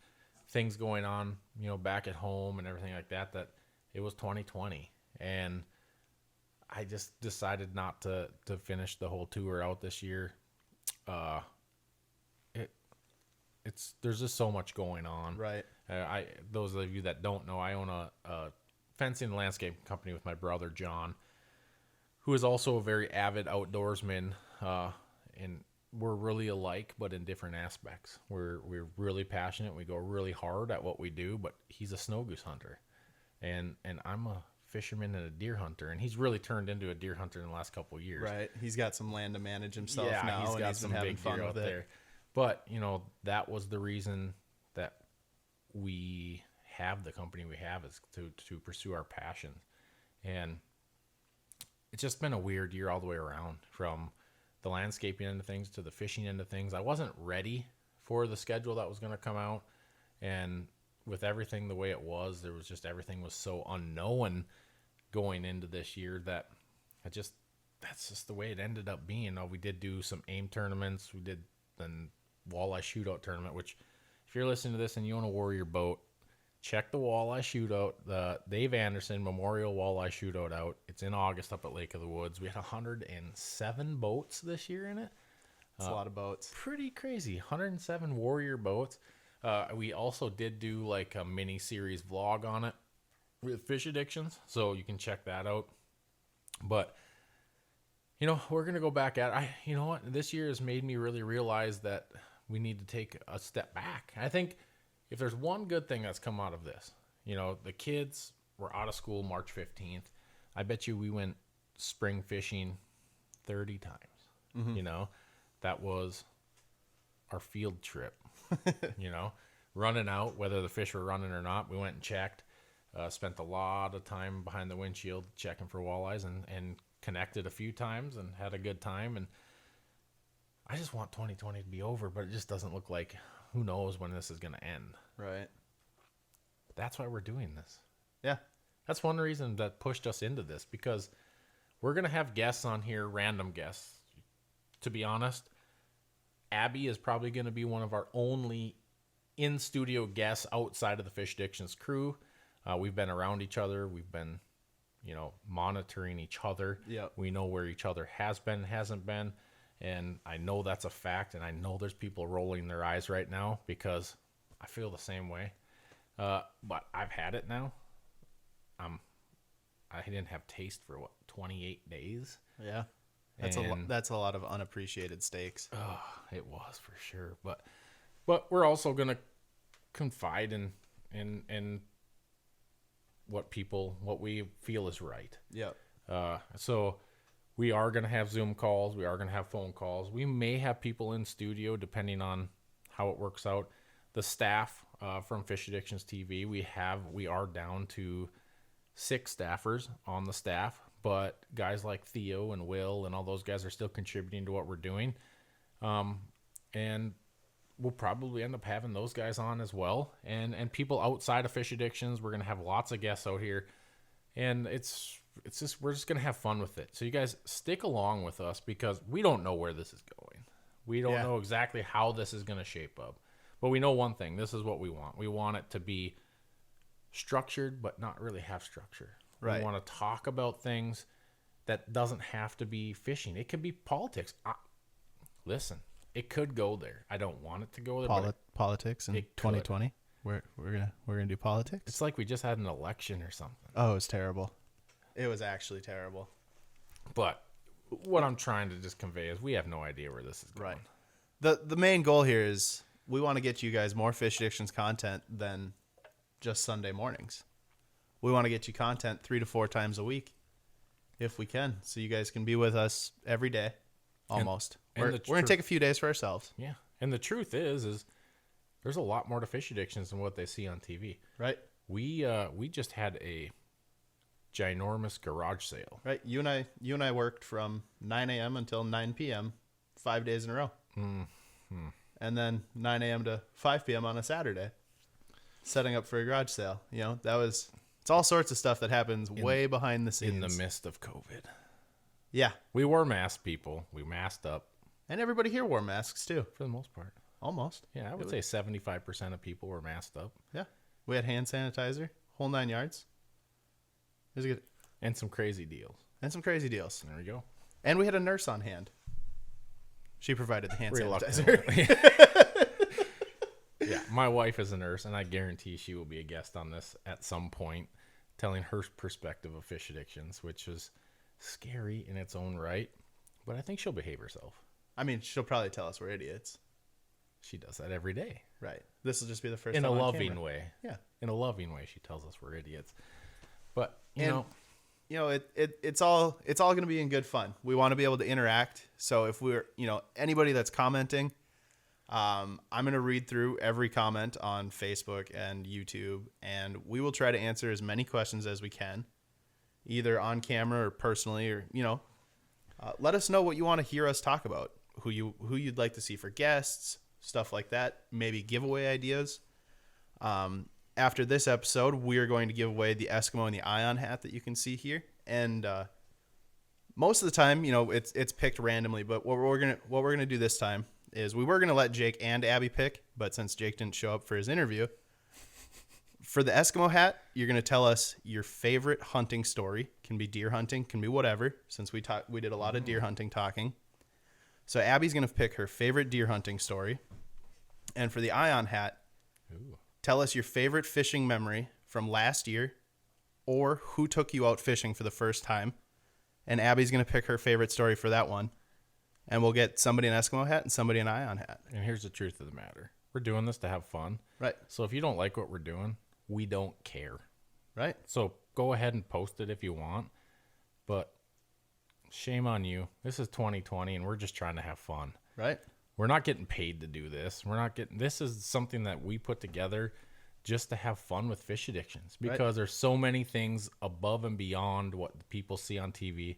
S1: things going on, back at home and everything like that, that it was 2020. And I just decided not to finish the whole tour out this year. There's just so much going on.
S2: Right.
S1: Those of you that don't know, I own a fencing and landscaping company with my brother John, who is also a very avid outdoorsman, and we're really alike, but in different aspects. We're really passionate. We go really hard at what we do, but he's a snow goose hunter, and I'm a fisherman and a deer hunter, and he's really turned into a deer hunter in the last couple of years.
S2: Right. He's got some land to manage himself
S1: Yeah,
S2: now,
S1: he's
S2: and
S1: got
S2: he's
S1: some
S2: been having
S1: big
S2: fun
S1: deer
S2: with
S1: out
S2: it.
S1: there. But that was the reason that we have the company we have, is to pursue our passion. And it's just been a weird year all the way around, from the landscaping end of things to the fishing end of things. I wasn't ready for the schedule that was going to come out, and with everything the way it was, there was just, everything was so unknown going into this year that that's just the way it ended up being. We did do some AIM tournaments. We did the walleye shootout tournament, which, if you're listening to this and you own a Warrior boat, check the walleye shootout, the Dave Anderson Memorial Walleye Shootout out. It's in August up at Lake of the Woods. We had 107 boats this year in it.
S2: It's a lot of boats.
S1: Pretty crazy. 107 Warrior boats. We also did do like a mini series vlog on it with Fish Addictions, so you can check that out. But we're gonna go back at. You know what? This year has made me really realize that we need to take a step back. I think if there's one good thing that's come out of this, the kids were out of school March 15th. I bet you we went spring fishing 30 times.
S2: Mm-hmm.
S1: That was our field trip. Running out, whether the fish were running or not, we went and checked. Spent a lot of time behind the windshield checking for walleyes, and connected a few times and had a good time. And I just want 2020 to be over, but it just doesn't look like, who knows when this is going to end.
S2: Right.
S1: That's why we're doing this.
S2: Yeah.
S1: That's one reason that pushed us into this, because we're going to have guests on here, random guests. To be honest, Abby is probably going to be one of our only in-studio guests outside of the Fish Addictions crew. We've been around each other. We've been, monitoring each other.
S2: Yep.
S1: We know where each other has been, hasn't been. And I know that's a fact. And I know there's people rolling their eyes right now, because I feel the same way. But I've had it now. I didn't have taste for 28 days.
S2: Yeah. That's a lot of unappreciated stakes.
S1: Oh, it was for sure. But we're also gonna confide in what we feel is right.
S2: Yep.
S1: So we are gonna have Zoom calls. We are gonna have phone calls. We may have people in studio depending on how it works out. The staff from Fish Addictions TV, we are down to 6 staffers on the staff, but guys like Theo and Will and all those guys are still contributing to what we're doing. And we'll probably end up having those guys on as well. And people outside of Fish Addictions, we're going to have lots of guests out here. And we're just going to have fun with it. So you guys stick along with us, because we don't know where this is going. We don't know exactly how this is going to shape up. But we know one thing. This is what we want. We want it to be structured, but not really have structure.
S2: Right.
S1: We want to talk about things that doesn't have to be fishing. It could be politics. Listen, it could go there. I don't want it to go there.
S2: Politics in 2020. We're gonna do politics.
S1: It's like we just had an election or something.
S2: Oh, it was terrible. It was actually terrible.
S1: But what I'm trying to just convey is we have no idea where this is going.
S2: Right. The main goal here is we want to get you guys more Fish Addictions content than just Sunday mornings. We want to get you content 3 to 4 times a week, if we can, so you guys can be with us every day, almost. We're going to take a few days for ourselves.
S1: Yeah. And the truth is there's a lot more to Fish Addictions than what they see on TV.
S2: Right.
S1: We just had a ginormous garage sale.
S2: Right. You and I worked from 9 a.m. until 9 p.m. 5 days in a row.
S1: Mm-hmm.
S2: and then 9 a.m. to 5 p.m. on a Saturday, setting up for a garage sale. You know, it's all sorts of stuff that happens way behind the scenes.
S1: In the midst of COVID.
S2: Yeah.
S1: We wore masks, people. We masked up
S2: And everybody here wore masks too.
S1: for the most part.
S2: Almost.
S1: Yeah, I would say 75% of people were masked up.
S2: Yeah. We had hand sanitizer, whole 9 yards. It was good.
S1: And some crazy deals.
S2: And some crazy deals.
S1: There we go.
S2: And we had a nurse on hand. She provided the hand sanitizer.
S1: Reluctantly. Yeah, my wife is a nurse, and I guarantee she will be a guest on this at some point, telling her perspective of fish addictions, which is scary in its own right. But I think she'll behave herself.
S2: I mean, she'll probably tell us we're idiots.
S1: She does that every day.
S2: Right. This will just be the first
S1: In a
S2: time on
S1: loving
S2: camera.
S1: way.
S2: Yeah.
S1: In a loving way, she tells us we're idiots. But, you know,
S2: it's all going to be in good fun. We want to be able to interact. So if we're, anybody that's commenting, I'm going to read through every comment on Facebook and YouTube, and we will try to answer as many questions as we can, either on camera or personally, or, let us know what you want to hear us talk about, who you'd like to see for guests, stuff like that, maybe giveaway ideas. After this episode, we are going to give away the Eskimo and the Ion hat that you can see here. And most of the time, it's picked randomly. But what we're gonna do this time is we were gonna let Jake and Abby pick, but since Jake didn't show up for his interview, for the Eskimo hat, you're gonna tell us your favorite hunting story. Can be deer hunting, can be whatever. Since we did a lot of deer hunting talking. So Abby's gonna pick her favorite deer hunting story, and for the Ion hat.
S1: ooh.
S2: Tell us your favorite fishing memory from last year, or who took you out fishing for the first time. And Abby's going to pick her favorite story for that one. And we'll get somebody an Eskimo hat and somebody an Ion hat.
S1: And here's the truth of the matter. We're doing this to have fun.
S2: Right.
S1: So if you don't like what we're doing, we don't care.
S2: Right.
S1: So go ahead and post it if you want. But shame on you. This is 2020, and we're just trying to have fun.
S2: Right.
S1: We're not getting paid to do this. This is something that we put together just to have fun with fish addictions, because there's so many things above and beyond what people see on TV.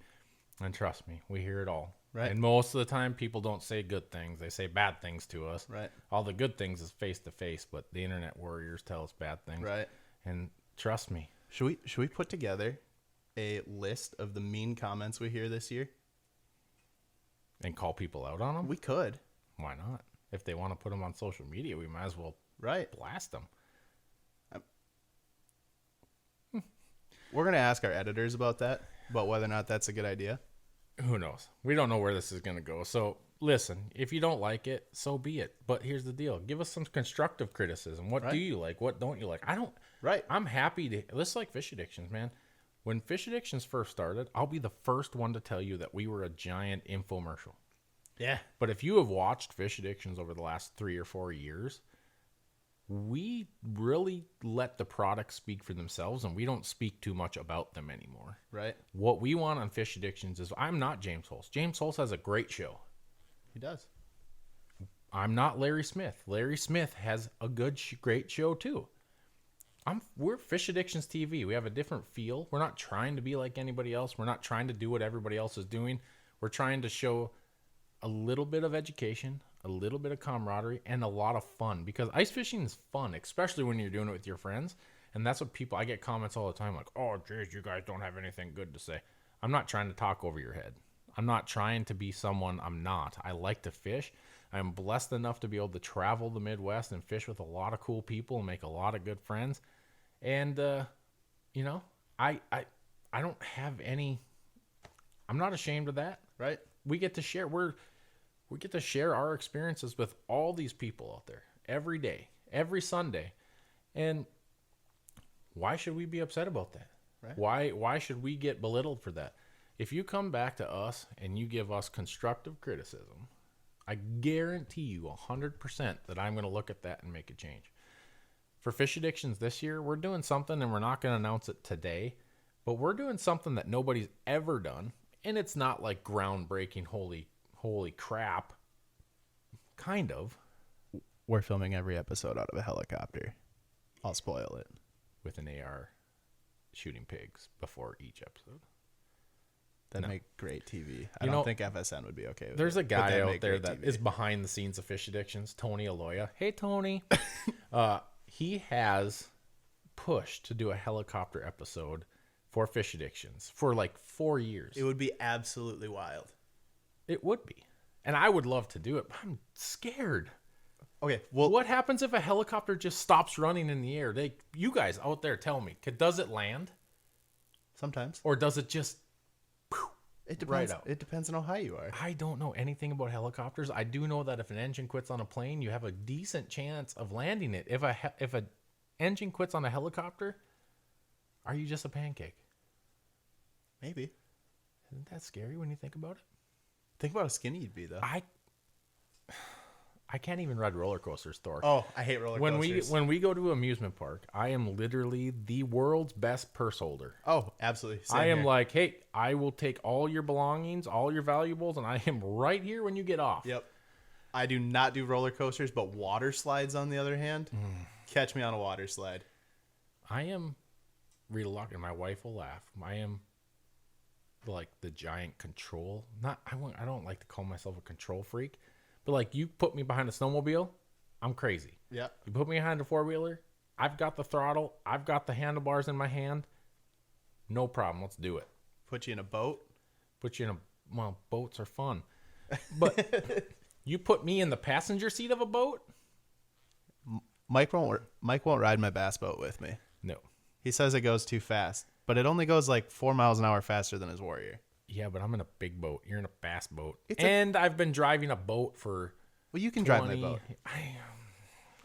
S1: And trust me, we hear it all.
S2: Right.
S1: And most of the time, people don't say good things. They say bad things to us.
S2: Right.
S1: All the good things is face to face, but the internet warriors tell us bad things.
S2: Right.
S1: And trust me.
S2: Should we put together a list of the mean comments we hear this year?
S1: And call people out on them?
S2: We could.
S1: Why not? If they want to put them on social media, we might as well blast them.
S2: We're going to ask our editors about whether or not that's a good idea.
S1: Who knows? We don't know where this is going to go. So listen, if you don't like it, so be it. But here's the deal. Give us some constructive criticism. What do you like? What don't you like? I'm happy to. This is like fish addictions, man. When fish addictions first started, I'll be the first one to tell you that we were a giant infomercial.
S2: Yeah.
S1: But if you have watched fish addictions over the last 3 or 4 years, we really let the products speak for themselves, and we don't speak too much about them anymore.
S2: Right.
S1: What we want on fish addictions is, I'm not James Holst. James Holst has a great show.
S2: He does.
S1: I'm not Larry Smith. Larry Smith has a great show too. We're Fish Addictions TV. We have a different feel. We're not trying to be like anybody else. We're not trying to do what everybody else is doing. We're trying to show a little bit of education, a little bit of camaraderie, and a lot of fun, because ice fishing is fun, especially when you're doing it with your friends. And that's what I get comments all the time like, oh, geez, you guys don't have anything good to say. I'm not trying to talk over your head. I'm not trying to be someone I'm not. I like to fish. I'm blessed enough to be able to travel the Midwest and fish with a lot of cool people and make a lot of good friends. And, I don't have any, I'm not ashamed of that.
S2: Right.
S1: We get to share, we get to share our experiences with all these people out there every day, every Sunday. And why should we be upset about that?
S2: Right.
S1: Why should we get belittled for that? If you come back to us and you give us constructive criticism, I guarantee you 100% that I'm going to look at that and make a change. For Fish Addictions this year, we're doing something, and we're not going to announce it today, but we're doing something that nobody's ever done. And it's not like groundbreaking, holy crap. Kind of.
S2: We're filming every episode out of a helicopter. I'll spoil it.
S1: With an AR shooting pigs before each episode.
S2: That'd
S1: No.
S2: make great TV. I
S1: You
S2: don't
S1: know,
S2: think FSN would be okay with
S1: There's
S2: it.
S1: a
S2: but
S1: guy
S2: that'd
S1: out
S2: make
S1: there
S2: great
S1: that
S2: TV.
S1: is behind the scenes of Fish Addictions, Tony Aloya. Hey, Tony. He has pushed to do a helicopter episode for Fish Addictions for like 4 years.
S2: It would be absolutely wild.
S1: It would be. And I would love to do it, but I'm scared.
S2: Okay, well,
S1: What happens if a helicopter just stops running in the air? You guys out there tell me, does it land?
S2: sometimes
S1: Or does it just...
S2: it
S1: right
S2: depends.
S1: out.
S2: It depends on how high you are.
S1: I don't know anything about helicopters. I do know that if an engine quits on a plane, you have a decent chance of landing it. If a engine quits on a helicopter, are you just a pancake?
S2: Maybe.
S1: Isn't that scary when you think about it?
S2: Think about how skinny you'd be, though.
S1: I can't even ride roller coasters, Thor.
S2: Oh, I hate roller coasters.
S1: When we go to amusement park, I am literally the world's best purse holder.
S2: Oh, absolutely. Same
S1: I am
S2: here.
S1: like, hey, I will take all your belongings, all your valuables, and I am right here when you get off.
S2: Yep. I do not do roller coasters, but water slides, on the other hand, catch me on a water slide.
S1: I am reluctant. My wife will laugh. I am like the giant control. I don't like to call myself a control freak, but like you put me behind a snowmobile, I'm crazy.
S2: Yeah.
S1: You put me behind a four-wheeler, I've got the throttle, I've got the handlebars in my hand. No problem. Let's do it.
S2: Put you in a boat.
S1: Put you in well, boats are fun, but you put me in the passenger seat of a boat?
S2: Mike won't ride my bass boat with me.
S1: No.
S2: He says it goes too fast, but it only goes like 4 miles an hour faster than his Warrior.
S1: Yeah, but I'm in a big boat. You're in a bass boat.
S2: It's
S1: and I've been driving a boat for
S2: Well, you can drive my
S1: 20
S2: boat.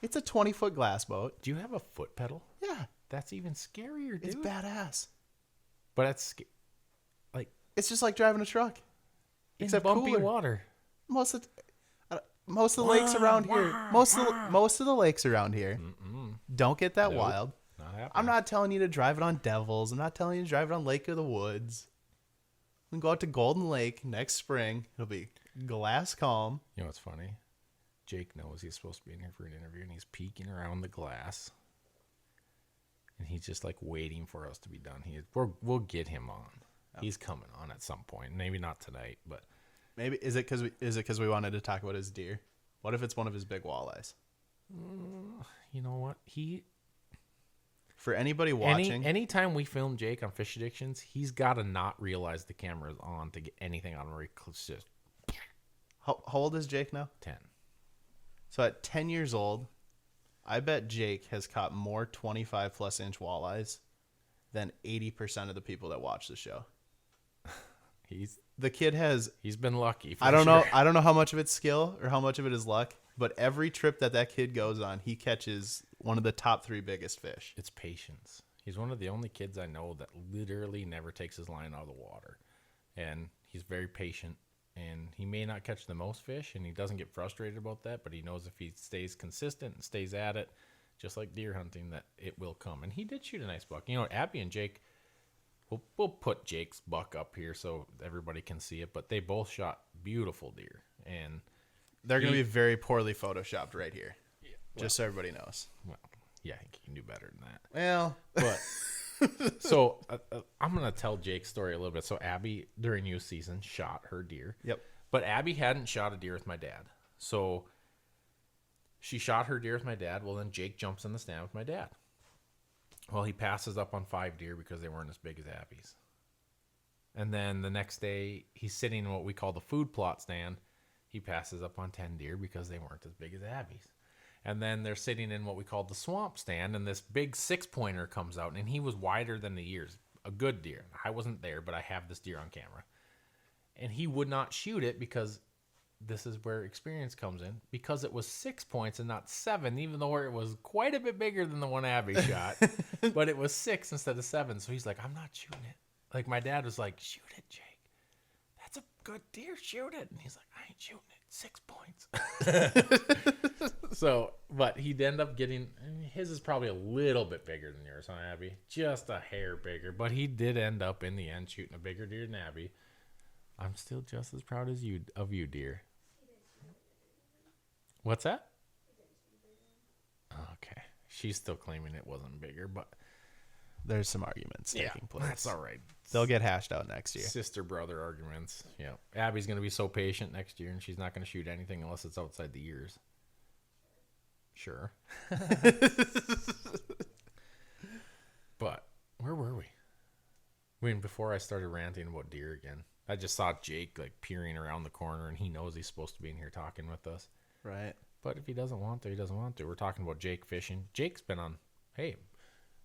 S2: It's a 20-foot glass boat.
S1: Do you have a foot pedal?
S2: Yeah,
S1: That's even scarier, dude.
S2: it's badass.
S1: But that's like
S2: It's just like driving a truck,
S1: in
S2: except
S1: bumpy
S2: cooler.
S1: water.
S2: Most of the lakes around here, most of the lakes around here, don't get that
S1: Nope.
S2: wild.
S1: Not happening.
S2: I'm not telling you to drive it on Devils. I'm not telling you to drive it on Lake of the Woods. We can go out to Golden Lake next spring. It'll be glass calm.
S1: You know what's funny? Jake knows he's supposed to be in here for an interview, and he's peeking around the glass, and he's just like waiting for us to be done. We'll get him on. He's coming on at some point. Maybe not tonight, but
S2: Maybe is it because we wanted to talk about his deer? What if it's one of his big walleyes?
S1: you know what?
S2: For anybody watching,
S1: Anytime we film Jake on Fish Addictions, he's got to not realize the camera is on to get anything on where it's just
S2: how old is Jake now?
S1: 10.
S2: So at 10 years old, I bet Jake has caught more 25+ inch walleyes than 80% of the people that watch the show. The kid has,
S1: He's been lucky. For
S2: I don't
S1: sure.
S2: know how much of it's skill or how much of it is luck, but every trip that kid goes on, he catches one of the top 3 biggest fish.
S1: It's patience. He's one of the only kids I know that literally never takes his line out of the water. And he's very patient. And he may not catch the most fish, and he doesn't get frustrated about that, but he knows if he stays consistent and stays at it, just like deer hunting, that it will come. And he did shoot a nice buck. You know, Abby and Jake, we'll put Jake's buck up here so everybody can see it, but they both shot beautiful deer. And
S2: They're going to be very poorly photoshopped right here, just so everybody knows.
S1: well, yeah, I think you can do better than that.
S2: Well,
S1: But so I'm gonna tell Jake's story a little bit. So Abby during youth season shot her deer.
S2: Yep.
S1: But Abby hadn't shot a deer with my dad, so she shot her deer with my dad. Well, then Jake jumps in the stand with my dad. Well, he passes up on 5 deer because they weren't as big as Abby's. And then the next day, he's sitting in what we call the food plot stand. He passes up on 10 deer because they weren't as big as Abby's. And then they're sitting in what we call the swamp stand, and this big 6-pointer comes out, and he was wider than the ears. A good deer. I wasn't there, but I have this deer on camera. And he would not shoot it because this is where experience comes in, because it was 6 points and not 7, even though it was quite a bit bigger than the one Abby shot. But it was 6 instead of 7. So he's like, I'm not shooting it. Like my dad was like, shoot it, Jake. That's a good deer, shoot it. And he's like, I ain't shooting it. 6 points. So, but he'd end up getting, his is probably a little bit bigger than yours, huh, Abby? Just a hair bigger. But he did end up in the end shooting a bigger deer than Abby. I'm still just as proud as you of you, dear. What's that? Okay. She's still claiming it wasn't bigger, but
S2: there's some arguments taking place.
S1: That's all right.
S2: They'll get hashed out next year.
S1: Sister brother arguments. Yeah. Abby's going to be so patient next year, and she's not going to shoot anything unless it's outside the ears. Sure. But where were we? Before I started ranting about deer again, I just saw Jake like peering around the corner, and he knows he's supposed to be in here talking with us.
S2: Right.
S1: But if he doesn't want to, he doesn't want to. We're talking about Jake fishing. Jake's been on, hey,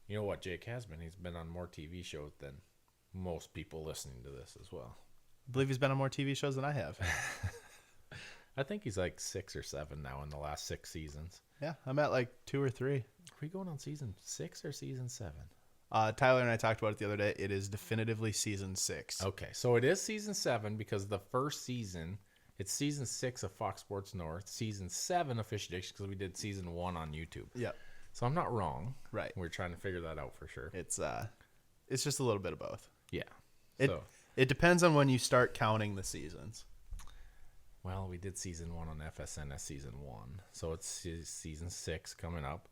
S1: you know what Jake has been? He's been on more TV shows than most people listening to this as well.
S2: I believe he's been on more TV shows than I have.
S1: I think he's like 6 or 7 now in the last 6 seasons.
S2: Yeah, I'm at like 2 or 3.
S1: Are we going on season 6 or season 7?
S2: Tyler and I talked about it the other day. It is definitively season 6.
S1: Okay, so it is season 7 because the first season, it's season 6 of Fox Sports North, season 7 of Fish Addiction because we did season 1 on YouTube.
S2: Yep.
S1: So I'm not wrong.
S2: Right.
S1: We're trying to figure that out for sure.
S2: It's just a little bit of both.
S1: Yeah.
S2: It depends on when you start counting the seasons.
S1: Well, we did season 1 on FSN as season 1. So it's season 6 coming up.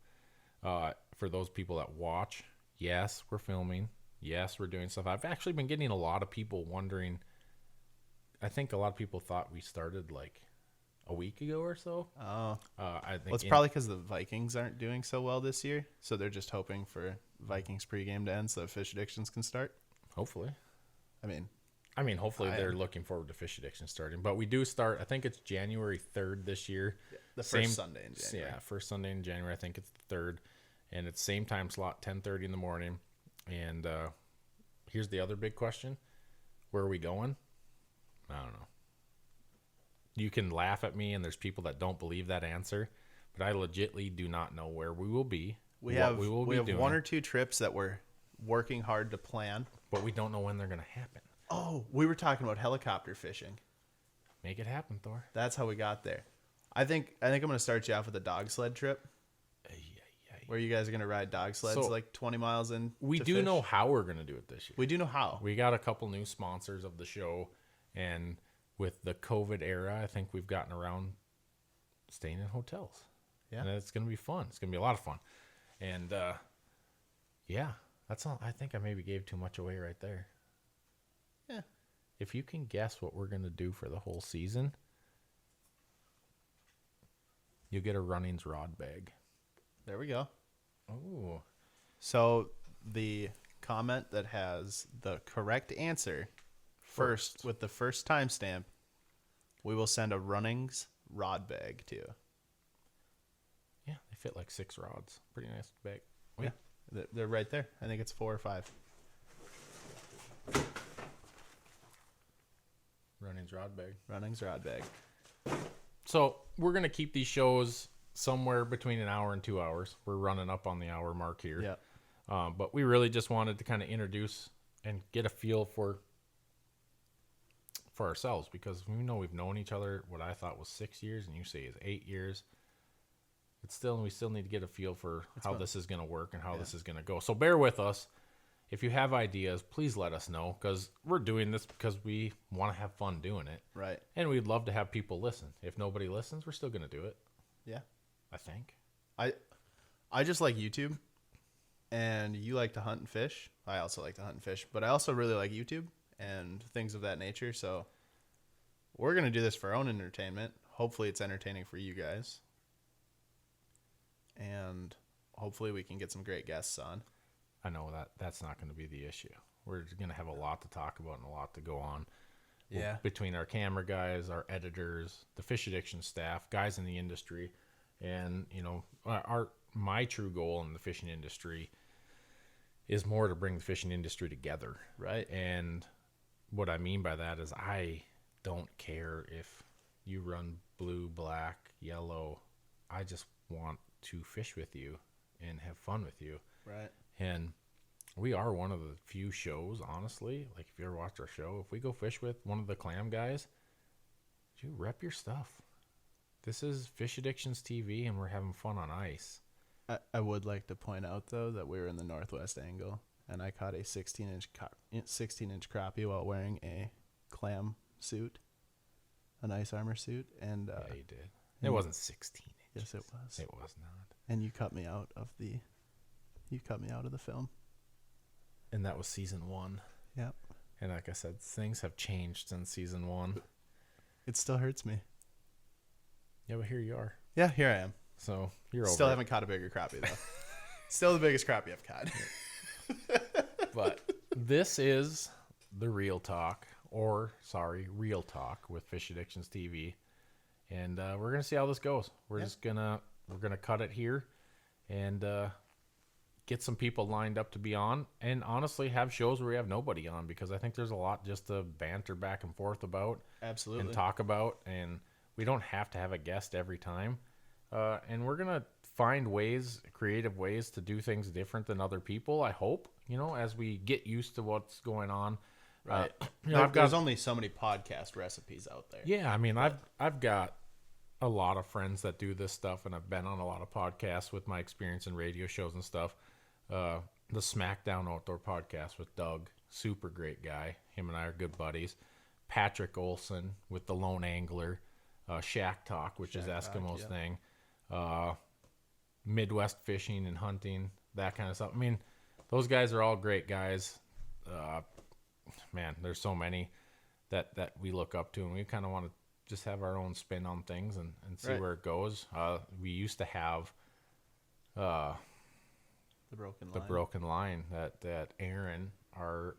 S1: For those people that watch, yes, we're filming. Yes, we're doing stuff. I've actually been getting a lot of people wondering. I think a lot of people thought we started like a week ago or so.
S2: Oh.
S1: I think
S2: It's probably because the Vikings aren't doing so well this year. So they're just hoping for Vikings pregame to end so Fish Addictions can start.
S1: Hopefully.
S2: I mean,
S1: hopefully they're looking forward to Fish Addiction starting. But we do start, I think it's January 3rd this year.
S2: the first Sunday in January.
S1: Yeah, first Sunday in January. I think it's the 3rd. And it's same time slot, 10:30 in the morning. And here's the other big question. Where are we going? I don't know. You can laugh at me, and there's people that don't believe that answer. But I legitimately do not know where we will be.
S2: We have 1 or 2 trips that we're working hard to plan.
S1: But we don't know when they're going to happen.
S2: Oh, we were talking about helicopter fishing.
S1: Make it happen, Thor.
S2: That's how we got there. I think I'm going to start you off with a dog sled trip. Where you guys are going to ride dog sleds like 20 miles in.
S1: We do know how we're going to do it this year.
S2: We do know how.
S1: We got a couple new sponsors of the show. And with the COVID era, I think we've gotten around staying in hotels.
S2: Yeah.
S1: And it's going to be fun. It's going to be a lot of fun. And, yeah, that's all. I think I maybe gave too much away right there.
S2: Yeah.
S1: If you can guess what we're going to do for the whole season, you'll get a Runnings rod bag.
S2: There we go.
S1: Oh.
S2: So the comment that has the correct answer first with the first timestamp, we will send a Runnings rod bag to you.
S1: Yeah, they fit like 6 rods. Pretty nice bag.
S2: Yeah, they're right there. I think it's 4 or 5.
S1: Runnings rod bag.
S2: Runnings rod bag.
S1: So we're going to keep these shows somewhere between an hour and 2 hours. We're running up on the hour mark here.
S2: Yeah.
S1: But we really just wanted to kind of introduce and get a feel for ourselves, because we know we've known each other what I thought was 6 years and you say is 8 years. We still need to get a feel for how this is going to work and how this is going to go. So bear with us. If you have ideas, please let us know, because we're doing this because we want to have fun doing it.
S2: Right.
S1: And we'd love to have people listen. If nobody listens, we're still going to do it.
S2: Yeah.
S1: I think.
S2: I just like YouTube, and you like to hunt and fish. I also like to hunt and fish, but I also really like YouTube and things of that nature. So we're going to do this for our own entertainment. Hopefully it's entertaining for you guys. And hopefully we can get some great guests on.
S1: I know that's not going to be the issue. We're going to have a lot to talk about and a lot to go on.
S2: Yeah.
S1: Between our camera guys, our editors, the Fish Addiction staff, guys in the industry. And, you know, my true goal in the fishing industry is more to bring the fishing industry together.
S2: Right.
S1: And what I mean by that is I don't care if you run blue, black, yellow. I just want to fish with you and have fun with you.
S2: Right.
S1: And we are one of the few shows, honestly. Like, if you ever watched our show, if we go fish with one of the clam guys, you rep your stuff. This is Fish Addictions TV, and we're having fun on ice.
S2: I would like to point out, though, that we were in the northwest angle, and I caught a 16-inch crappie while wearing a clam suit, an ice armor suit. And
S1: yeah, you did. It wasn't 16 inches.
S2: Yes, it was.
S1: It was not.
S2: And you cut me out of the film.
S1: and that was season 1.
S2: Yeah.
S1: And like I said, things have changed since season 1.
S2: It still hurts me.
S1: Yeah, but here you are.
S2: Yeah, here I am.
S1: So you're
S2: Still
S1: over
S2: haven't caught a bigger crappie though. Still the biggest crappie I've caught.
S1: it. But this is the Real Talk, Real Talk with Fish Addictions TV. And we're going to see how this goes. We're going to cut it here and get some people lined up to be on, and honestly have shows where we have nobody on, because I think there's a lot just to banter back and forth about.
S2: Absolutely.
S1: And talk about, and we don't have to have a guest every time. And we're going to find creative ways to do things different than other people, I hope, as we get used to what's going on.
S2: Right.
S1: There's
S2: only so many podcast recipes out there.
S1: Yeah, I mean, I've got a lot of friends that do this stuff, and I've been on a lot of podcasts with my experience in radio shows and stuff. The SmackDown Outdoor Podcast with Doug, super great guy. Him and I are good buddies. Patrick Olson with The Lone Angler. Shack Talk, which is Eskimo's thing. Midwest Fishing and Hunting, that kind of stuff. I mean, those guys are all great guys. Man, there's so many that we look up to, and we kind of want to just have our own spin on things and see
S2: Right.
S1: where it goes. We used to have
S2: The broken line.
S1: that Aaron, our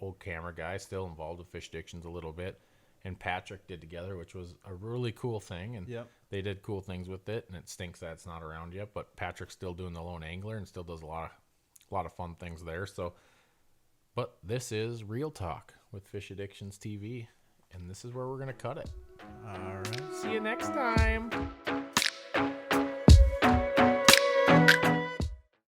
S1: old camera guy, still involved with Fish Addictions a little bit, and Patrick did together, which was a really cool thing. And
S2: Yep.
S1: they did cool things with it, and it stinks that it's not around yet. But Patrick's still doing The Lone Angler and still does a lot of fun things there. So, but this is Real Talk with Fish Addictions TV, and this is where we're gonna cut it.
S2: All right.
S1: See you next time.